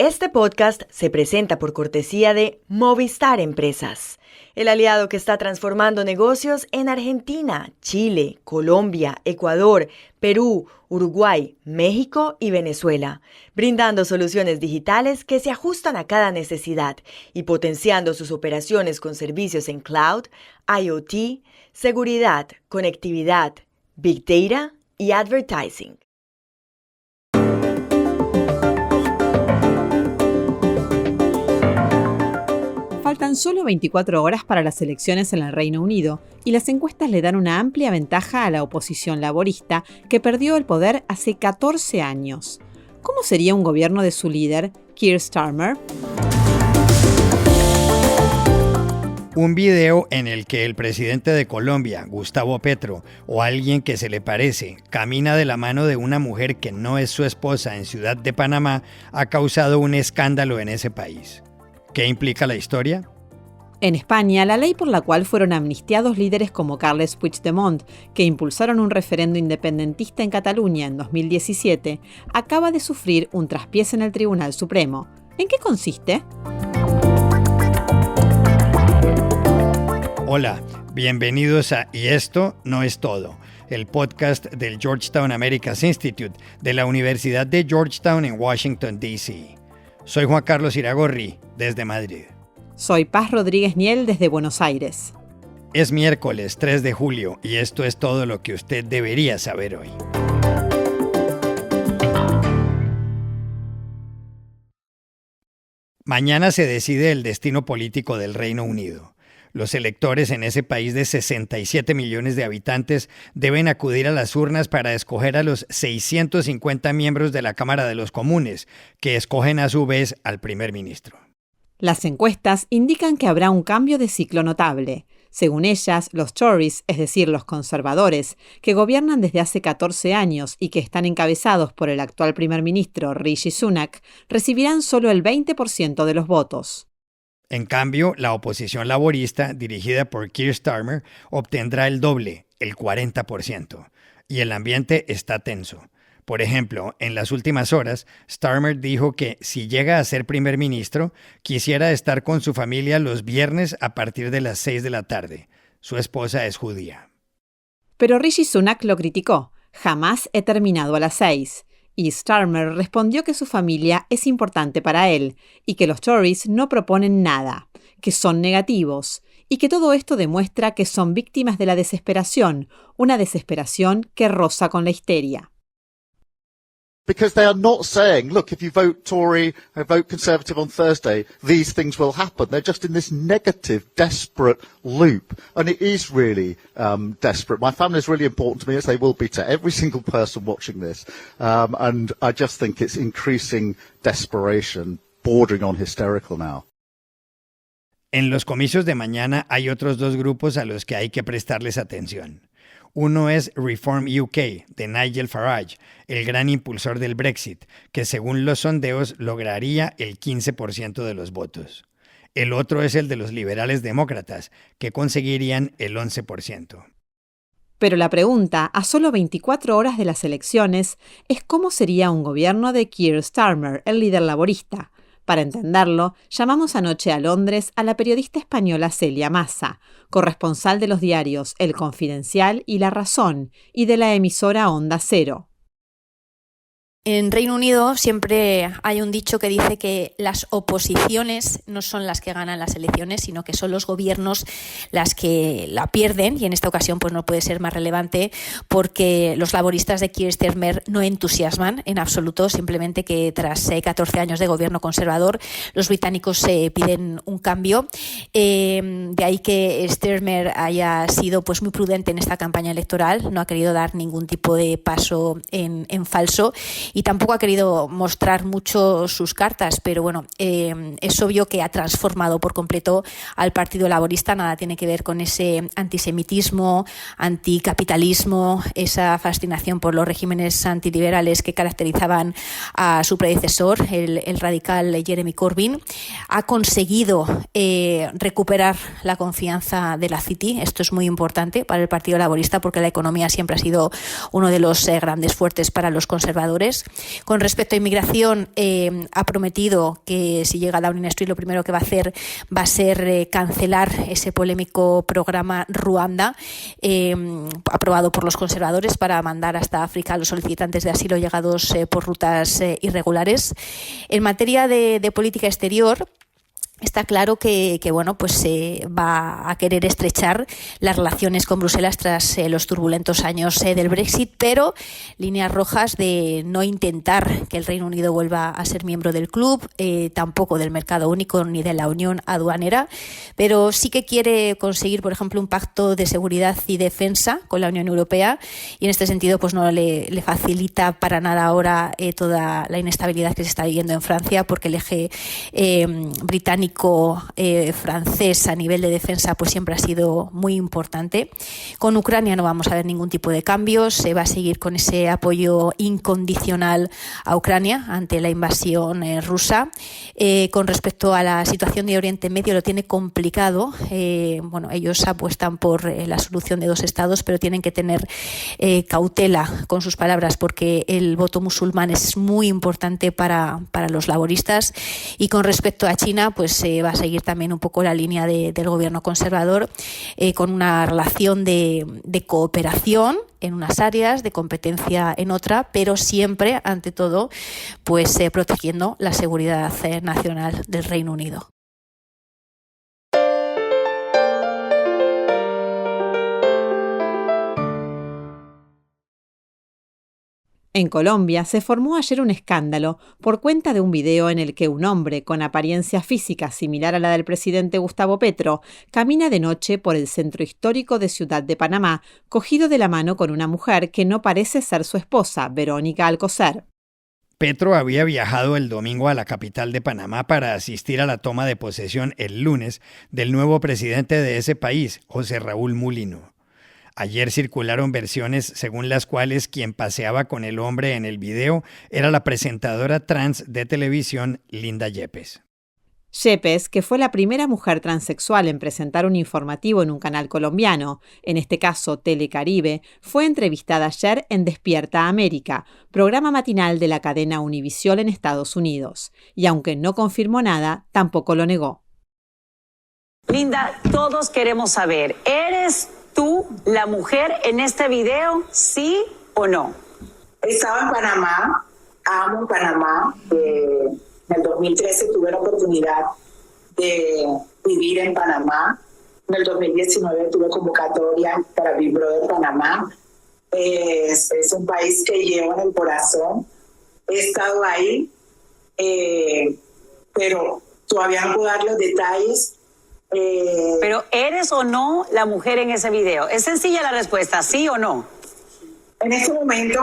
Este podcast se presenta por cortesía de Movistar Empresas, el aliado que está transformando negocios en Argentina, Chile, Colombia, Ecuador, Perú, Uruguay, México y Venezuela, brindando soluciones digitales que se ajustan a cada necesidad y potenciando sus operaciones con servicios en cloud, IoT, seguridad, conectividad, Big Data y Advertising. Faltan solo 24 horas para las elecciones en el Reino Unido y las encuestas le dan una amplia ventaja a la oposición laborista que perdió el poder hace 14 años. ¿Cómo sería un gobierno de su líder, Keir Starmer? Un video en el que el presidente de Colombia, Gustavo Petro, o alguien que se le parece, camina de la mano de una mujer que no es su esposa en Ciudad de Panamá, ha causado un escándalo en ese país. ¿Qué implica la historia? En España, la ley por la cual fueron amnistiados líderes como Carles Puigdemont, que impulsaron un referendo independentista en Cataluña en 2017, acaba de sufrir un traspiés en el Tribunal Supremo. ¿En qué consiste? Hola, bienvenidos a Y esto no es todo, el podcast del Georgetown Americas Institute de la Universidad de Georgetown en Washington, D.C. Soy Juan Carlos Iragorri, desde Madrid. Soy Paz Rodríguez Niel, desde Buenos Aires. Es miércoles 3 de julio y esto es todo lo que usted debería saber hoy. Mañana se decide el destino político del Reino Unido. Los electores en ese país de 67 millones de habitantes deben acudir a las urnas para escoger a los 650 miembros de la Cámara de los Comunes, que escogen a su vez al primer ministro. Las encuestas indican que habrá un cambio de ciclo notable. Según ellas, los Tories, es decir, los conservadores, que gobiernan desde hace 14 años y que están encabezados por el actual primer ministro Rishi Sunak, recibirán solo el 20% de los votos. En cambio, la oposición laborista, dirigida por Keir Starmer, obtendrá el doble, el 40%. Y el ambiente está tenso. Por ejemplo, en las últimas horas, Starmer dijo que si llega a ser primer ministro, quisiera estar con su familia los viernes a partir de las 6 de la tarde. Su esposa es judía. Pero Rishi Sunak lo criticó. Jamás he terminado a las 6. Y Starmer respondió que su familia es importante para él y que los Tories no proponen nada, que son negativos y que todo esto demuestra que son víctimas de la desesperación, una desesperación que roza con la histeria. Because they are not saying, look, if you vote Tory and vote Conservative on Thursday, these things will happen. They're just in this negative, desperate loop. And it is really desperate. My family is really important to me, as they will be to every single person watching this. And I just think it's increasing desperation, bordering on hysterical now. En los comicios de mañana hay otros dos grupos a los que hay que prestarles atención. Uno es Reform UK, de Nigel Farage, el gran impulsor del Brexit, que según los sondeos lograría el 15% de los votos. El otro es el de los liberales demócratas, que conseguirían el 11%. Pero la pregunta, a solo 24 horas de las elecciones, es cómo sería un gobierno de Keir Starmer, el líder laborista. Para entenderlo, llamamos anoche a Londres a la periodista española Celia Massa, corresponsal de los diarios El Confidencial y La Razón, y de la emisora Onda Cero. En Reino Unido siempre hay un dicho que dice que las oposiciones no son las que ganan las elecciones, sino que son los gobiernos las que la pierden, y en esta ocasión pues no puede ser más relevante porque los laboristas de Keir Starmer no entusiasman en absoluto, simplemente que tras 14 años de gobierno conservador los británicos piden un cambio. De ahí que Starmer haya sido pues muy prudente en esta campaña electoral, no ha querido dar ningún tipo de paso en falso y tampoco ha querido mostrar mucho sus cartas, pero bueno, es obvio que ha transformado por completo al Partido Laborista. Nada tiene que ver con ese antisemitismo, anticapitalismo, esa fascinación por los regímenes antiliberales que caracterizaban a su predecesor, el radical Jeremy Corbyn. Ha conseguido recuperar la confianza de la City. Esto es muy importante para el Partido Laborista porque la economía siempre ha sido uno de los grandes fuertes para los conservadores. trabajadores. Con respecto a inmigración, ha prometido que si llega a Downing Street lo primero que va a hacer va a ser cancelar ese polémico programa Ruanda, aprobado por los conservadores para mandar hasta África a los solicitantes de asilo llegados por rutas irregulares. En materia de política exterior, está claro que bueno, pues se va a querer estrechar las relaciones con Bruselas tras los turbulentos años del Brexit, pero líneas rojas de no intentar que el Reino Unido vuelva a ser miembro del club, tampoco del mercado único ni de la unión aduanera, pero sí que quiere conseguir, por ejemplo, un pacto de seguridad y defensa con la Unión Europea, y en este sentido pues no le facilita para nada ahora toda la inestabilidad que se está viviendo en Francia, porque el eje británico francés a nivel de defensa pues siempre ha sido muy importante. Con Ucrania no vamos a ver ningún tipo de cambios, se va a seguir con ese apoyo incondicional a Ucrania ante la invasión rusa. Con respecto a la situación de Oriente Medio, lo tiene complicado. Bueno, ellos apuestan por la solución de dos estados, pero tienen que tener cautela con sus palabras, porque el voto musulmán es muy importante para los laboristas. Y con respecto a China, pues va a seguir también un poco la línea del gobierno conservador, con una relación de cooperación en unas áreas, de competencia en otra, pero siempre, ante todo, pues protegiendo la seguridad nacional del Reino Unido. En Colombia se formó ayer un escándalo por cuenta de un video en el que un hombre con apariencia física similar a la del presidente Gustavo Petro camina de noche por el centro histórico de Ciudad de Panamá, cogido de la mano con una mujer que no parece ser su esposa, Verónica Alcocer. Petro había viajado el domingo a la capital de Panamá para asistir a la toma de posesión el lunes del nuevo presidente de ese país, José Raúl Mulino. Ayer circularon versiones según las cuales quien paseaba con el hombre en el video era la presentadora trans de televisión Linda Yepes. Yepes, que fue la primera mujer transexual en presentar un informativo en un canal colombiano, en este caso Telecaribe, fue entrevistada ayer en Despierta América, programa matinal de la cadena Univisión en Estados Unidos, y aunque no confirmó nada, tampoco lo negó. Linda, todos queremos saber, ¿eres tú la mujer en este video, sí o no? Estaba en Panamá, amo Panamá. En el 2013 tuve la oportunidad de vivir en Panamá. En el 2019 tuve convocatoria para Big Brother Panamá. Es un país que llevo en el corazón. He estado ahí, pero todavía no puedo dar los detalles. Pero ¿eres o no la mujer en ese video? Es sencilla la respuesta, ¿sí o no? En este momento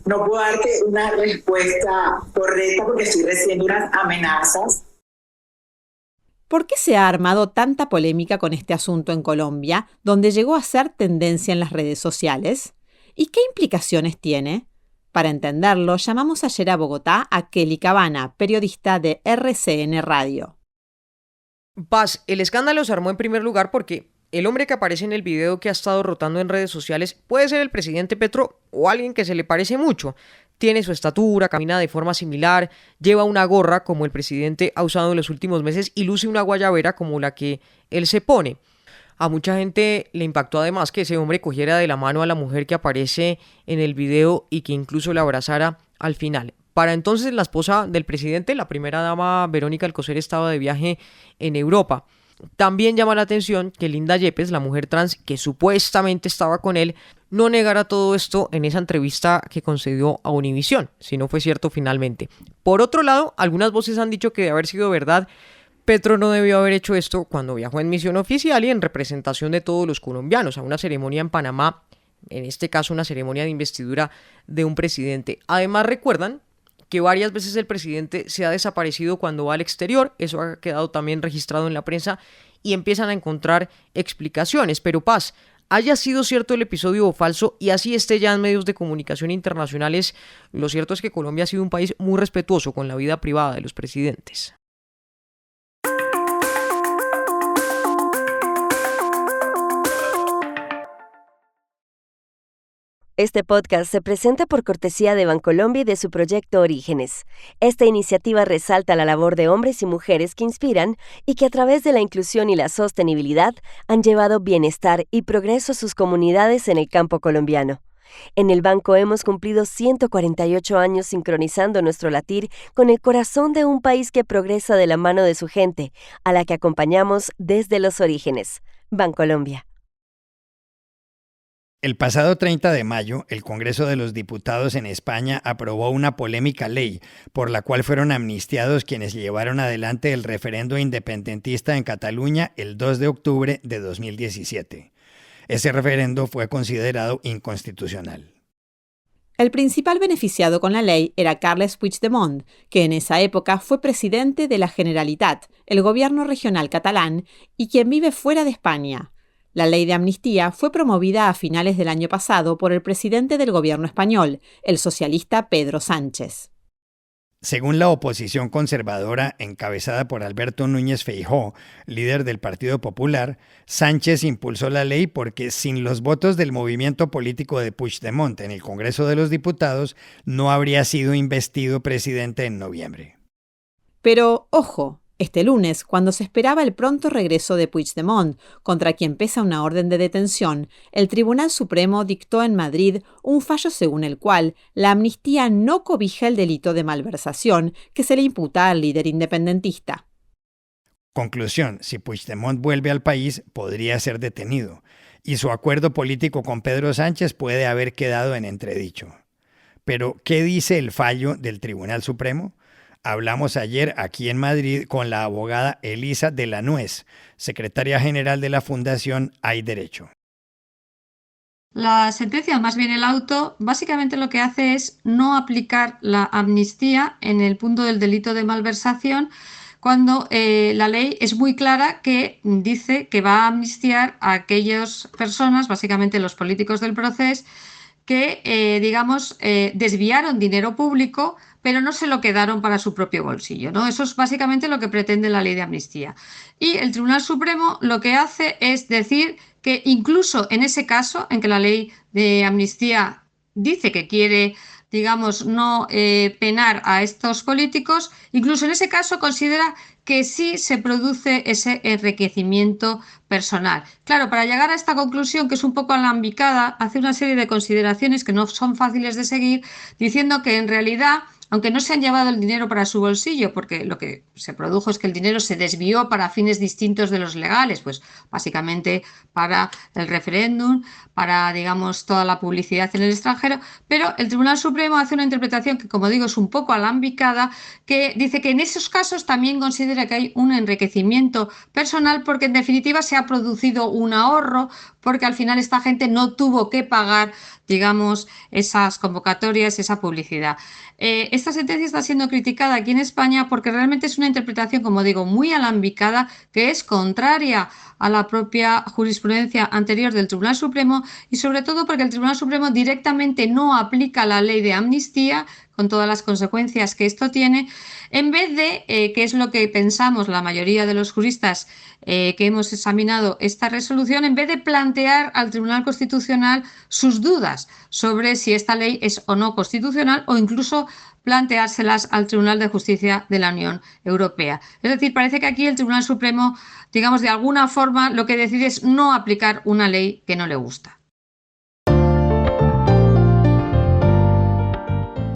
no puedo darte una respuesta correcta porque estoy recibiendo unas amenazas. ¿Por qué se ha armado tanta polémica con este asunto en Colombia, donde llegó a ser tendencia en las redes sociales? ¿Y qué implicaciones tiene? Para entenderlo, llamamos ayer a Bogotá a Kelly Cabana, periodista de RCN Radio. Paz, el escándalo se armó en primer lugar porque el hombre que aparece en el video que ha estado rotando en redes sociales puede ser el presidente Petro o alguien que se le parece mucho. Tiene su estatura, camina de forma similar, lleva una gorra como el presidente ha usado en los últimos meses y luce una guayabera como la que él se pone. A mucha gente le impactó además que ese hombre cogiera de la mano a la mujer que aparece en el video y que incluso la abrazara al final. Para entonces la esposa del presidente, la primera dama Verónica Alcocer, estaba de viaje en Europa. También llama la atención que Linda Yepes, la mujer trans que supuestamente estaba con él, no negara todo esto en esa entrevista que concedió a Univisión, si no fue cierto finalmente. Por otro lado, algunas voces han dicho que de haber sido verdad, Petro no debió haber hecho esto cuando viajó en misión oficial y en representación de todos los colombianos a una ceremonia en Panamá, en este caso una ceremonia de investidura de un presidente. Además, recuerdan que varias veces el presidente se ha desaparecido cuando va al exterior, eso ha quedado también registrado en la prensa y empiezan a encontrar explicaciones. Pero Paz, haya sido cierto el episodio o falso y así esté ya en medios de comunicación internacionales, lo cierto es que Colombia ha sido un país muy respetuoso con la vida privada de los presidentes. Este podcast se presenta por cortesía de Bancolombia y de su proyecto Orígenes. Esta iniciativa resalta la labor de hombres y mujeres que inspiran y que a través de la inclusión y la sostenibilidad han llevado bienestar y progreso a sus comunidades en el campo colombiano. En el banco hemos cumplido 148 años sincronizando nuestro latir con el corazón de un país que progresa de la mano de su gente, a la que acompañamos desde los orígenes. Bancolombia. El pasado 30 de mayo, el Congreso de los Diputados en España aprobó una polémica ley por la cual fueron amnistiados quienes llevaron adelante el referendo independentista en Cataluña el 2 de octubre de 2017. Ese referendo fue considerado inconstitucional. El principal beneficiado con la ley era Carles Puigdemont, que en esa época fue presidente de la Generalitat, el gobierno regional catalán, y quien vive fuera de España. La ley de amnistía fue promovida a finales del año pasado por el presidente del gobierno español, el socialista Pedro Sánchez. Según la oposición conservadora encabezada por Alberto Núñez Feijóo, líder del Partido Popular, Sánchez impulsó la ley porque sin los votos del movimiento político de Puigdemont en el Congreso de los Diputados no habría sido investido presidente en noviembre. Pero, ojo, este lunes, cuando se esperaba el pronto regreso de Puigdemont, contra quien pesa una orden de detención, el Tribunal Supremo dictó en Madrid un fallo según el cual la amnistía no cobija el delito de malversación que se le imputa al líder independentista. Conclusión: si Puigdemont vuelve al país, podría ser detenido, y su acuerdo político con Pedro Sánchez puede haber quedado en entredicho. Pero, ¿qué dice el fallo del Tribunal Supremo? Hablamos ayer aquí en Madrid con la abogada Elisa de la Nuez, secretaria general de la Fundación Hay Derecho. La sentencia, más bien el auto, básicamente lo que hace es no aplicar la amnistía en el punto del delito de malversación, cuando la ley es muy clara que dice que va a amnistiar a aquellas personas, básicamente los políticos del proceso, que, desviaron dinero público, pero no se lo quedaron para su propio bolsillo, ¿no? Eso es básicamente lo que pretende la ley de amnistía. Y el Tribunal Supremo lo que hace es decir que incluso en ese caso, en que la ley de amnistía dice que quiere, no penar a estos políticos, incluso en ese caso considera que sí se produce ese enriquecimiento personal. Claro, para llegar a esta conclusión, que es un poco alambicada, hace una serie de consideraciones que no son fáciles de seguir, diciendo que en realidad, aunque no se han llevado el dinero para su bolsillo, porque lo que se produjo es que el dinero se desvió para fines distintos de los legales, pues básicamente para el referéndum, para, toda la publicidad en el extranjero, pero el Tribunal Supremo hace una interpretación que, como digo, es un poco alambicada, que dice que en esos casos también considera que hay un enriquecimiento personal, porque en definitiva se ha producido un ahorro, porque al final esta gente no tuvo que pagar, esas convocatorias, esa publicidad. Esta sentencia está siendo criticada aquí en España porque realmente es una interpretación, como digo, muy alambicada, que es contraria a la propia jurisprudencia anterior del Tribunal Supremo, y sobre todo porque el Tribunal Supremo directamente no aplica la ley de amnistía, con todas las consecuencias que esto tiene, en vez de, que es lo que pensamos la mayoría de los juristas que hemos examinado esta resolución, en vez de plantear al Tribunal Constitucional sus dudas sobre si esta ley es o no constitucional, o incluso planteárselas al Tribunal de Justicia de la Unión Europea. Es decir, parece que aquí el Tribunal Supremo, de alguna forma, lo que decide es no aplicar una ley que no le gusta.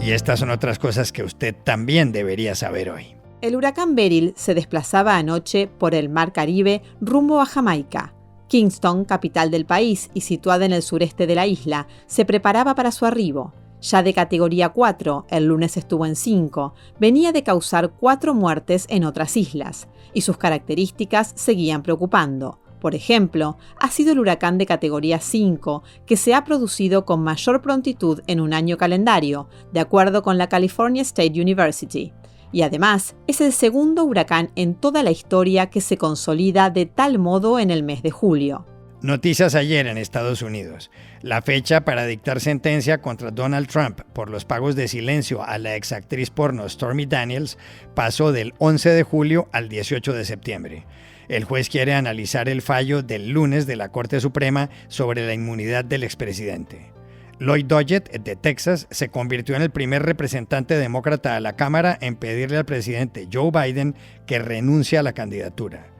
Y estas son otras cosas que usted también debería saber hoy. El huracán Beryl se desplazaba anoche por el Mar Caribe rumbo a Jamaica. Kingston, capital del país y situada en el sureste de la isla, se preparaba para su arribo. Ya de categoría 4, el lunes estuvo en 5, venía de causar 4 muertes en otras islas, y sus características seguían preocupando. Por ejemplo, ha sido el huracán de categoría 5 que se ha producido con mayor prontitud en un año calendario, de acuerdo con la California State University. Y además, es el segundo huracán en toda la historia que se consolida de tal modo en el mes de julio. Noticias ayer en Estados Unidos. La fecha para dictar sentencia contra Donald Trump por los pagos de silencio a la exactriz porno Stormy Daniels pasó del 11 de julio al 18 de septiembre. El juez quiere analizar el fallo del lunes de la Corte Suprema sobre la inmunidad del expresidente. Lloyd Doggett, de Texas, se convirtió en el primer representante demócrata a la Cámara en pedirle al presidente Joe Biden que renuncie a la candidatura.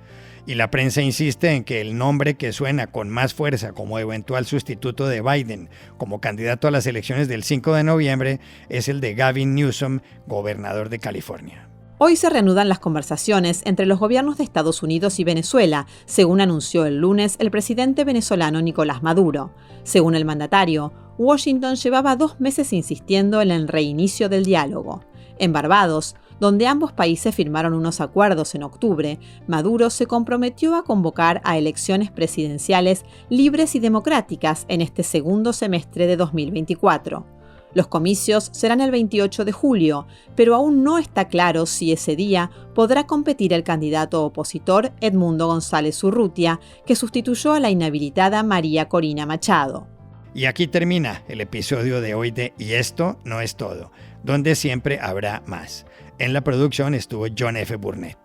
Y la prensa insiste en que el nombre que suena con más fuerza como eventual sustituto de Biden como candidato a las elecciones del 5 de noviembre es el de Gavin Newsom, gobernador de California. Hoy se reanudan las conversaciones entre los gobiernos de Estados Unidos y Venezuela, según anunció el lunes el presidente venezolano Nicolás Maduro. Según el mandatario, Washington llevaba 2 meses insistiendo en el reinicio del diálogo. En Barbados, donde ambos países firmaron unos acuerdos en octubre, Maduro se comprometió a convocar a elecciones presidenciales libres y democráticas en este segundo semestre de 2024. Los comicios serán el 28 de julio, pero aún no está claro si ese día podrá competir el candidato opositor Edmundo González Urrutia, que sustituyó a la inhabilitada María Corina Machado. Y aquí termina el episodio de hoy de Y esto no es todo, donde siempre habrá más. En la producción estuvo John F. Burnett.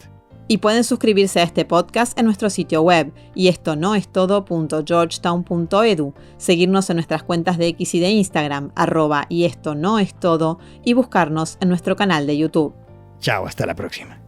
Y pueden suscribirse a este podcast en nuestro sitio web, yestonoestodo.georgetown.edu, seguirnos en nuestras cuentas de X y de Instagram, @yestonoestodo, y buscarnos en nuestro canal de YouTube. Chao, hasta la próxima.